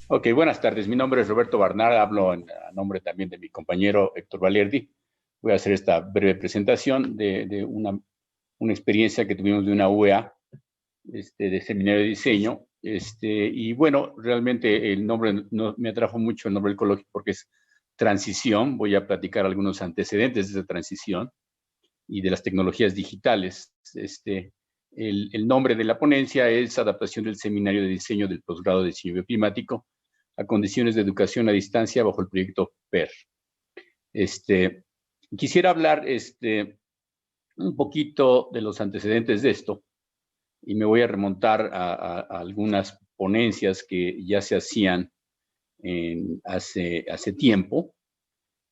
Ok, buenas tardes. Mi nombre es Roberto Barnard. Hablo a nombre también de mi compañero Héctor Valerdi. Voy a hacer esta breve presentación de una experiencia que tuvimos de una UEA, de seminario de diseño. Y bueno, realmente el nombre no me atrajo mucho, el nombre del coloquio, porque es transición. Voy a platicar algunos antecedentes de esa transición y de las tecnologías digitales. El nombre de la ponencia es Adaptación del Seminario de Diseño del Posgrado de Diseño Bioclimático a condiciones de educación a distancia bajo el proyecto PER. Quisiera hablar un poquito de los antecedentes de esto y me voy a remontar a algunas ponencias que ya se hacían hace tiempo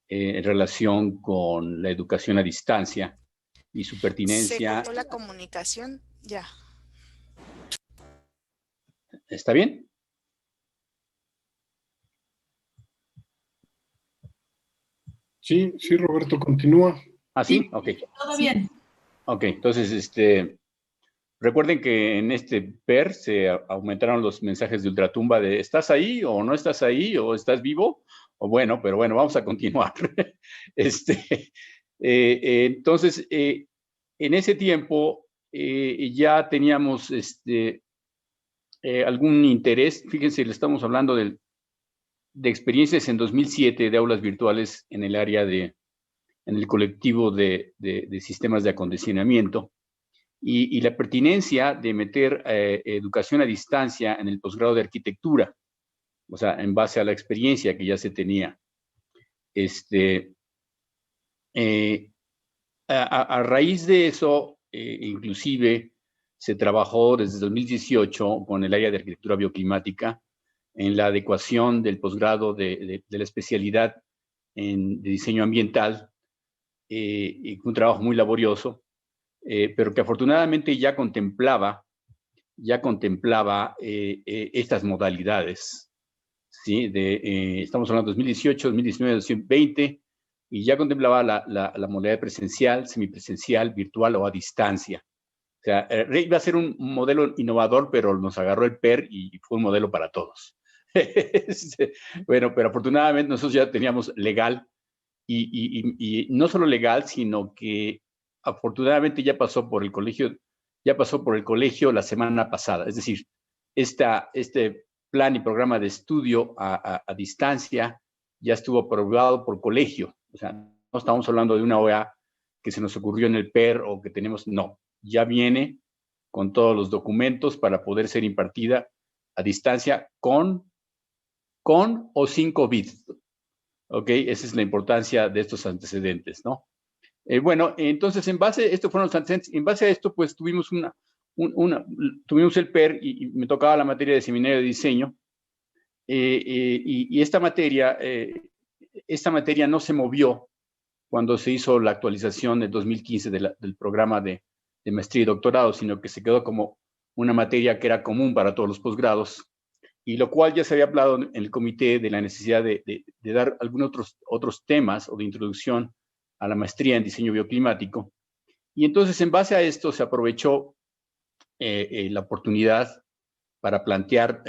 en relación con la educación a distancia y su Se pertinencia. cortó la comunicación, ya. ¿Está bien? Sí, Roberto, continúa. ¿Ah, sí? Ok. Todo bien. Ok, entonces, recuerden que en este PER se aumentaron los mensajes de ultratumba de ¿estás ahí o no estás ahí o estás vivo? O bueno, pero bueno, vamos a continuar. Entonces, en ese tiempo ya teníamos algún interés. Fíjense, le estamos hablando de experiencias en 2007 de aulas virtuales en el área en el colectivo de sistemas de acondicionamiento y la pertinencia de meter educación a distancia en el posgrado de arquitectura, o sea, en base a la experiencia que ya se tenía. A raíz de eso, inclusive, se trabajó desde 2018 con el área de arquitectura bioclimática en la adecuación del posgrado de la especialidad de diseño ambiental, y un trabajo muy laborioso, pero que afortunadamente ya contemplaba estas modalidades, ¿sí? Estamos hablando de 2018, 2019, 2020, y ya contemplaba la modalidad presencial, semipresencial, virtual o a distancia. O sea, iba a ser un modelo innovador, pero nos agarró el PER y fue un modelo para todos. Bueno, pero afortunadamente nosotros ya teníamos legal, y no solo legal, sino que afortunadamente ya pasó por el colegio la semana pasada. Es decir, este plan y programa de estudio a distancia ya estuvo aprobado por colegio. O sea, no estamos hablando de una OEA que se nos ocurrió en el PER o que tenemos, no, ya viene con todos los documentos para poder ser impartida a distancia con o sin COVID. ¿Ok? Esa es la importancia de estos antecedentes, ¿no? Bueno, entonces, estos fueron los antecedentes. En base a esto, pues tuvimos tuvimos el PER y me tocaba la materia de seminario de diseño. Y esta materia no se movió cuando se hizo la actualización del 2015 del programa de maestría y doctorado, sino que se quedó como una materia que era común para todos los posgrados, y lo cual ya se había hablado en el comité de la necesidad de dar algunos otros temas o de introducción a la maestría en diseño bioclimático. Y entonces, en base a esto, se aprovechó la oportunidad para plantear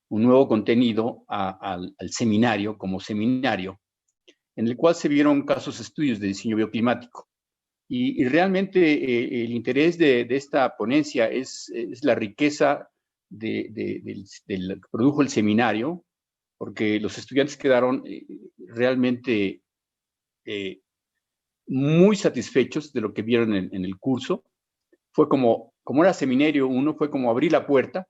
un nuevo contenido al seminario como seminario, en el cual se vieron casos estudios de diseño bioclimático. Y realmente el interés de esta ponencia es la riqueza del que produjo el seminario, porque los estudiantes quedaron realmente muy satisfechos de lo que vieron en el curso. Fue como era seminario 1, fue como abrir la puerta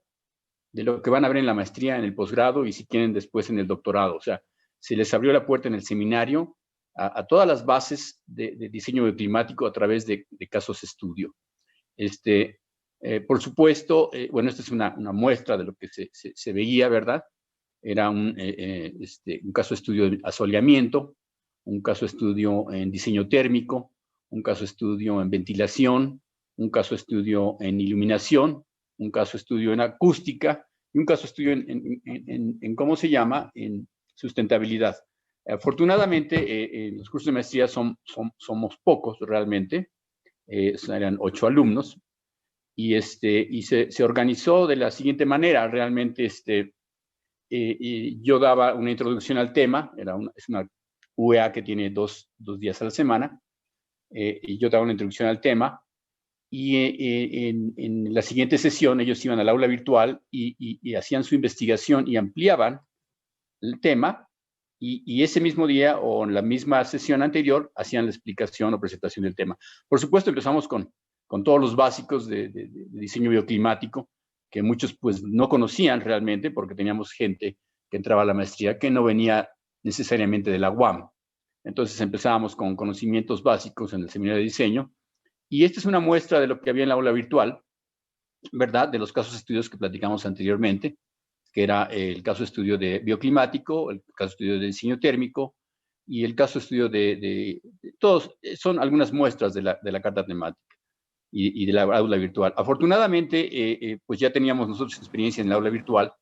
de lo que van a ver en la maestría, en el posgrado y si quieren después en el doctorado. O sea, se les abrió la puerta en el seminario a todas las bases de diseño bioclimático a través de casos estudio. Por supuesto, bueno, esta es una muestra de lo que se veía, ¿verdad? Era un caso estudio de asoleamiento, un caso estudio en diseño térmico, un caso estudio en ventilación, un caso estudio en iluminación, un caso estudio en acústica y un caso estudio en ¿cómo se llama? En sustentabilidad. Afortunadamente, los cursos de maestría somos pocos realmente, eran 8 alumnos, y se organizó de la siguiente manera. Realmente yo daba una introducción al tema, es una UEA que tiene dos días a la semana, y yo daba una introducción al tema, y en la siguiente sesión ellos iban al aula virtual y hacían su investigación y ampliaban el tema, y ese mismo día o en la misma sesión anterior hacían la explicación o presentación del tema. Por supuesto, empezamos con todos los básicos de diseño bioclimático, que muchos pues no conocían realmente, porque teníamos gente que entraba a la maestría que no venía necesariamente de la UAM. Entonces empezábamos con conocimientos básicos en el seminario de diseño, y esta es una muestra de lo que había en la aula virtual, ¿verdad? De los casos de estudios que platicamos anteriormente, que era el caso de estudio de bioclimático, el caso de estudio de diseño térmico y el caso de estudio de todos, son algunas muestras de la carta temática y de la aula virtual. Afortunadamente, pues ya teníamos nosotros experiencia en la aula virtual.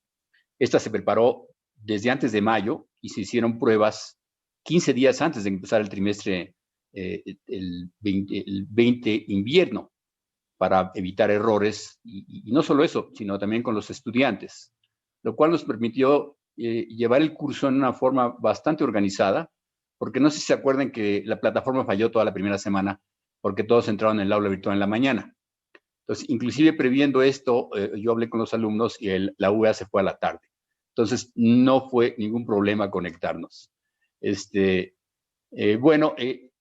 Esta se preparó desde antes de mayo y se hicieron pruebas 15 días antes de empezar el trimestre, el 20 invierno, para evitar errores, y no solo eso, sino también con los estudiantes, lo cual nos permitió llevar el curso en una forma bastante organizada, porque no sé si se acuerdan que la plataforma falló toda la primera semana, porque todos entraron en el aula virtual en la mañana. Entonces, inclusive previendo esto, yo hablé con los alumnos y la UEA se fue a la tarde. Entonces, no fue ningún problema conectarnos. Bueno,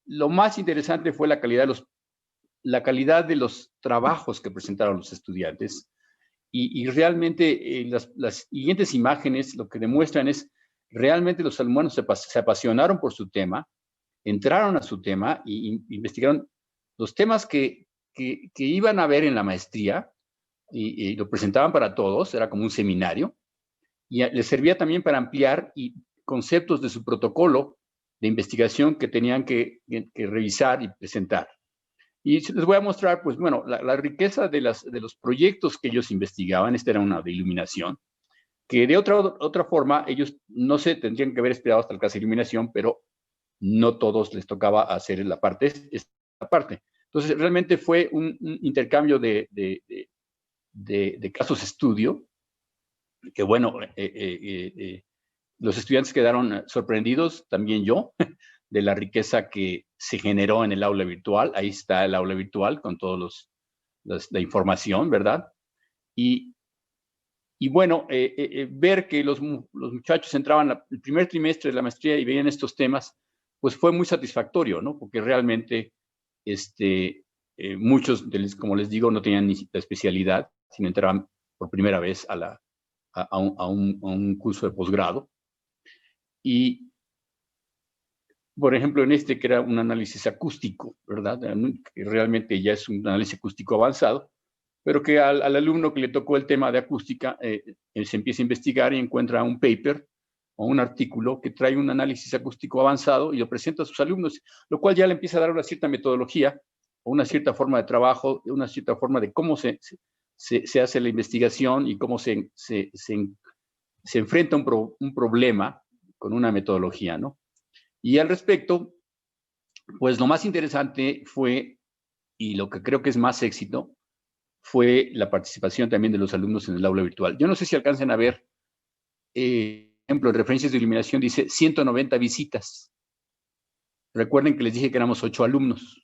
lo más interesante fue la calidad de los trabajos que presentaron los estudiantes, y realmente las siguientes imágenes lo que demuestran es realmente los alumnos se apasionaron por su tema, entraron a su tema y investigaron los temas que iban a ver en la maestría, y lo presentaban para todos, era como un seminario, y les servía también para ampliar conceptos de su protocolo de investigación que tenían que revisar y presentar. Y les voy a mostrar, pues bueno, la riqueza de los proyectos que ellos investigaban. Esta era una de iluminación, que de otra forma ellos no se tendrían que haber esperado hasta el caso de iluminación, pero no todos les tocaba hacer esta parte. Entonces, realmente fue un intercambio de casos de estudio, que bueno, los estudiantes quedaron sorprendidos, también yo, de la riqueza que se generó en el aula virtual. Ahí está el aula virtual con todos la información, ¿verdad? Y bueno, ver que los muchachos entraban el primer trimestre de la maestría y veían estos temas, pues fue muy satisfactorio, ¿no? Porque realmente muchos, como les digo, no tenían ni la especialidad, sino entraban por primera vez a un curso de posgrado. Y, por ejemplo, que era un análisis acústico, ¿verdad? Que realmente ya es un análisis acústico avanzado, pero que al alumno que le tocó el tema de acústica, se empieza a investigar y encuentra un paper o un artículo que trae un análisis acústico avanzado y lo presenta a sus alumnos, lo cual ya le empieza a dar una cierta metodología, o una cierta forma de trabajo, una cierta forma de cómo se hace la investigación y cómo se enfrenta un problema con una metodología, ¿no? Y al respecto, pues lo más interesante fue, y lo que creo que es más éxito, fue la participación también de los alumnos en el aula virtual. Yo no sé si alcancen a ver, por ejemplo, en referencias de iluminación dice 190 visitas. Recuerden que les dije que éramos 8 alumnos.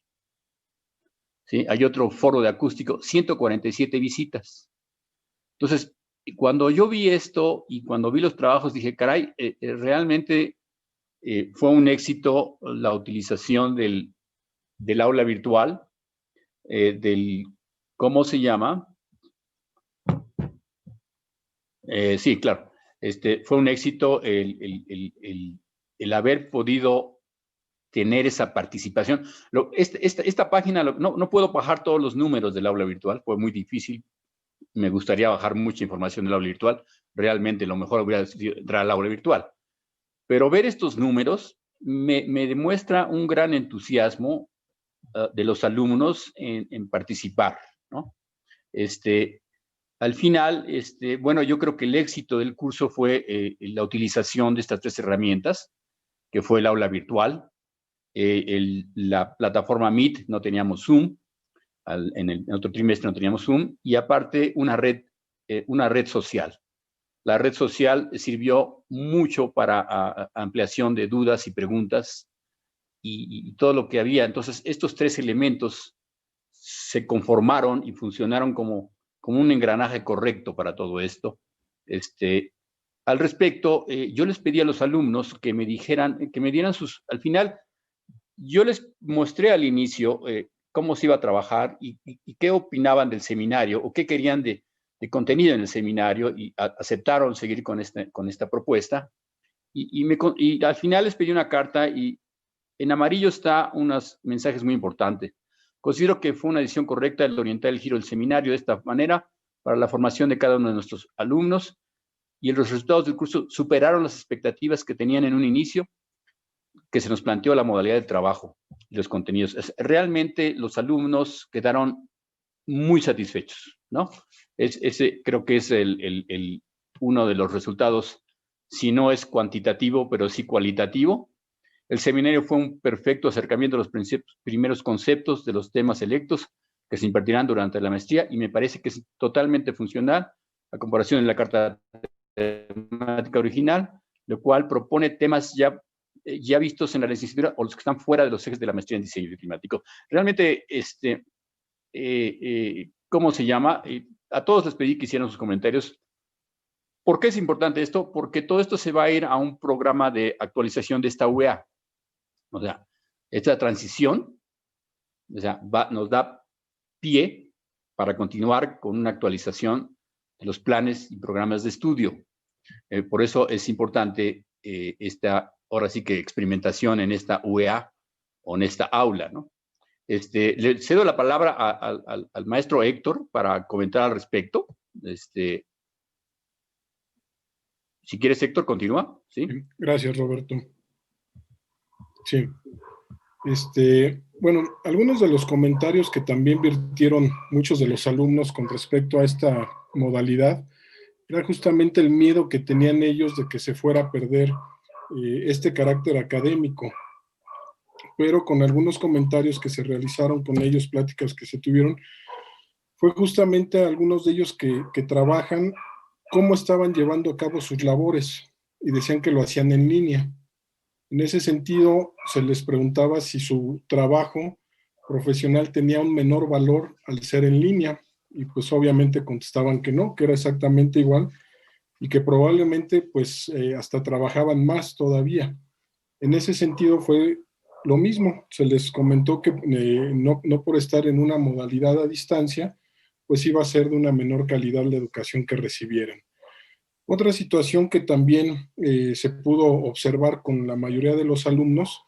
¿Sí? Hay otro foro de acústico, 147 visitas. Entonces, cuando yo vi esto y cuando vi los trabajos, dije, caray, realmente fue un éxito la utilización del aula virtual, ¿cómo se llama? Sí, claro. Fue un éxito el haber podido tener esa participación. Esta página, no puedo bajar todos los números del aula virtual, fue muy difícil. Me gustaría bajar mucha información del aula virtual. Realmente lo mejor hubiera sido entrar al aula virtual. Pero ver estos números me demuestra un gran entusiasmo de los alumnos en participar, ¿no? Al final, bueno, yo creo que el éxito del curso fue la utilización de estas 3 herramientas, que fue el aula virtual, la plataforma Meet, no teníamos Zoom, en otro trimestre no teníamos Zoom, y aparte una red social. La red social sirvió mucho para ampliación de dudas y preguntas y todo lo que había. Entonces, estos tres elementos se conformaron y funcionaron como un engranaje correcto para todo esto. Al respecto, yo les pedí a los alumnos que me dijeran, que me dieran al final, yo les mostré al inicio cómo se iba a trabajar y qué opinaban del seminario o qué querían de contenido en el seminario, y aceptaron seguir con esta propuesta. Y al final les pedí una carta y en amarillo está unos mensajes muy importantes. Considero que fue una decisión correcta el orientar el giro del seminario de esta manera para la formación de cada uno de nuestros alumnos, y los resultados del curso superaron las expectativas que tenían en un inicio, que se nos planteó la modalidad de trabajo y los contenidos. Realmente los alumnos quedaron muy satisfechos, ¿no? Ese creo que es uno de los resultados, si no es cuantitativo, pero sí cualitativo. El seminario fue un perfecto acercamiento a los primeros conceptos de los temas electos que se impartirán durante la maestría, y me parece que es totalmente funcional a comparación de la carta temática original, lo cual propone temas ya vistos en la licenciatura o los que están fuera de los ejes de la maestría en diseño climático. Realmente, ¿cómo se llama? A todos les pedí que hicieran sus comentarios. ¿Por qué es importante esto? Porque todo esto se va a ir a un programa de actualización de esta UEA. O sea, esta transición, o sea, nos da pie para continuar con una actualización de los planes y programas de estudio. Por eso es importante ahora sí que experimentación en esta UEA o en esta aula, ¿no? Le cedo la palabra al maestro Héctor para comentar al respecto. Si quieres, Héctor, continúa. ¿Sí? Gracias, Roberto. Sí. Bueno, algunos de los comentarios que también virtieron muchos de los alumnos con respecto a esta modalidad era justamente el miedo que tenían ellos de que se fuera a perder este carácter académico. Pero con algunos comentarios que se realizaron con ellos, pláticas que se tuvieron, fue justamente algunos de ellos que trabajan, cómo estaban llevando a cabo sus labores, y decían que lo hacían en línea. En ese sentido, se les preguntaba si su trabajo profesional tenía un menor valor al ser en línea, y pues obviamente contestaban que no, que era exactamente igual, y que probablemente pues hasta trabajaban más todavía. En ese sentido fue lo mismo, se les comentó que no por estar en una modalidad a distancia, pues iba a ser de una menor calidad la educación que recibieran. Otra situación que también se pudo observar con la mayoría de los alumnos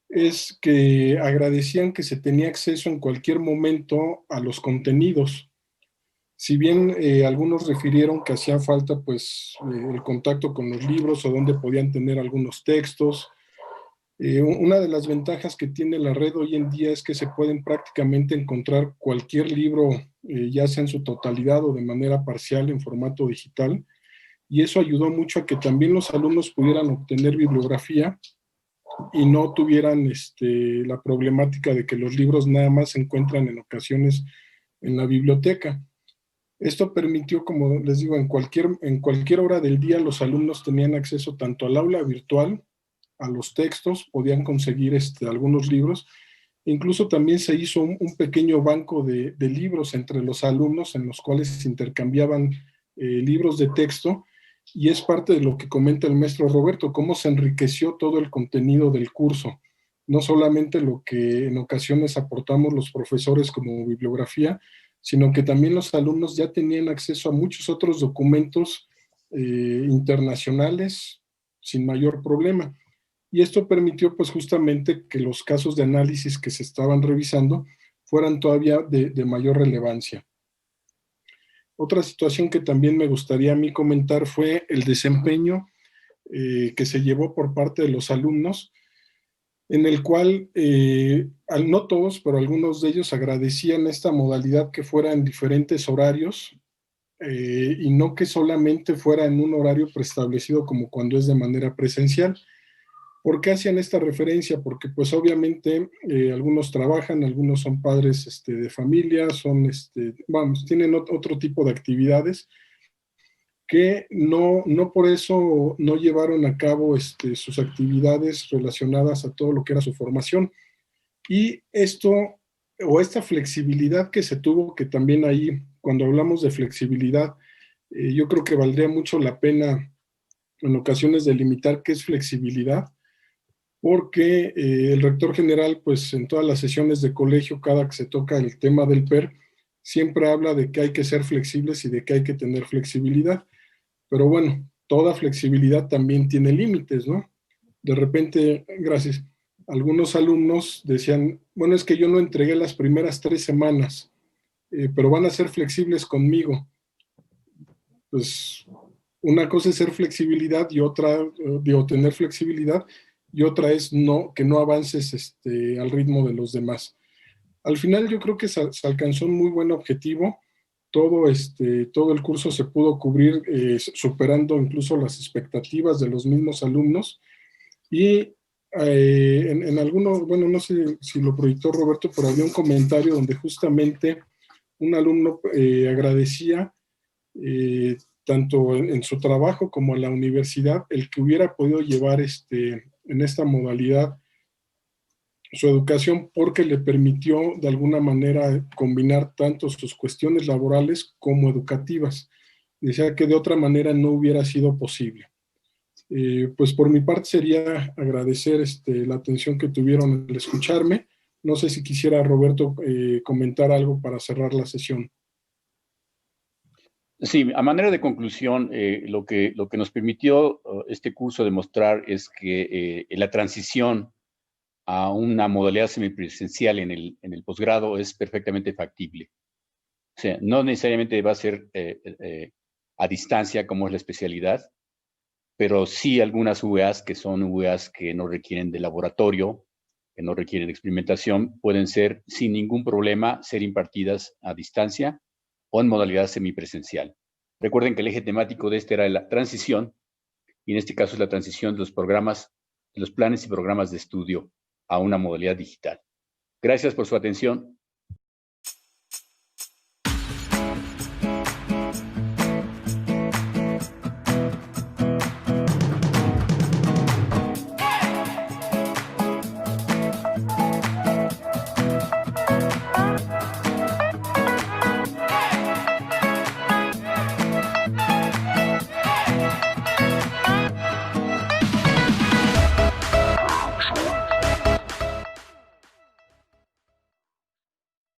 es que agradecían que se tenía acceso en cualquier momento a los contenidos. Si bien algunos refirieron que hacía falta pues el contacto con los libros o donde podían tener algunos textos, una de las ventajas que tiene la red hoy en día es que se pueden prácticamente encontrar cualquier libro, ya sea en su totalidad o de manera parcial en formato digital, y eso ayudó mucho a que también los alumnos pudieran obtener bibliografía y no tuvieran la problemática de que los libros nada más se encuentran en ocasiones en la biblioteca. Esto permitió, como les digo, en cualquier hora del día los alumnos tenían acceso tanto al aula virtual, a los textos, podían conseguir algunos libros. Incluso también se hizo un pequeño banco de libros entre los alumnos en los cuales se intercambiaban libros de texto, y es parte de lo que comenta el maestro Roberto, cómo se enriqueció todo el contenido del curso. No solamente lo que en ocasiones aportamos los profesores como bibliografía, sino que también los alumnos ya tenían acceso a muchos otros documentos internacionales sin mayor problema. Y esto permitió pues justamente que los casos de análisis que se estaban revisando fueran todavía de mayor relevancia. Otra situación que también me gustaría a mí comentar fue el desempeño que se llevó por parte de los alumnos, en el cual, no todos, pero algunos de ellos agradecían esta modalidad que fuera en diferentes horarios, y no que solamente fuera en un horario preestablecido como cuando es de manera presencial. ¿Por qué hacían esta referencia? Porque pues obviamente algunos trabajan, algunos son padres de familia, tienen otro tipo de actividades que no por eso no llevaron a cabo sus actividades relacionadas a todo lo que era su formación. Y esto, o esta flexibilidad que se tuvo, que también ahí, cuando hablamos de flexibilidad, yo creo que valdría mucho la pena en ocasiones delimitar qué es flexibilidad, porque el rector general, pues en todas las sesiones de colegio, cada que se toca el tema del PER, siempre habla de que hay que ser flexibles y de que hay que tener flexibilidad. Pero bueno, toda flexibilidad también tiene límites, ¿no? De repente, gracias, algunos alumnos decían, bueno, es que yo no entregué las primeras 3 semanas, pero van a ser flexibles conmigo. Pues una cosa es ser flexibilidad y otra, tener flexibilidad, y otra es que no avances al ritmo de los demás. Al final yo creo que se alcanzó un muy buen objetivo. Todo el curso se pudo cubrir, superando incluso las expectativas de los mismos alumnos. Y en algunos, bueno, no sé si lo proyectó Roberto, pero había un comentario donde justamente un alumno agradecía tanto en su trabajo como en la universidad el que hubiera podido llevar en esta modalidad su educación, porque le permitió de alguna manera combinar tanto sus cuestiones laborales como educativas. Decía que de otra manera no hubiera sido posible. Pues por mi parte sería agradecer la atención que tuvieron al escucharme. No sé si quisiera Roberto comentar algo para cerrar la sesión. Sí, a manera de conclusión, lo que nos permitió este curso demostrar es que la transición a una modalidad semipresencial en el posgrado es perfectamente factible. O sea, no necesariamente va a ser a distancia como es la especialidad, pero sí algunas UEAs que son UEAs que no requieren de laboratorio, que no requieren de experimentación, pueden ser sin ningún problema ser impartidas a distancia o en modalidad semipresencial. Recuerden que el eje temático de este era la transición, y en este caso es la transición de los programas, de los planes y programas de estudio a una modalidad digital. Gracias por su atención.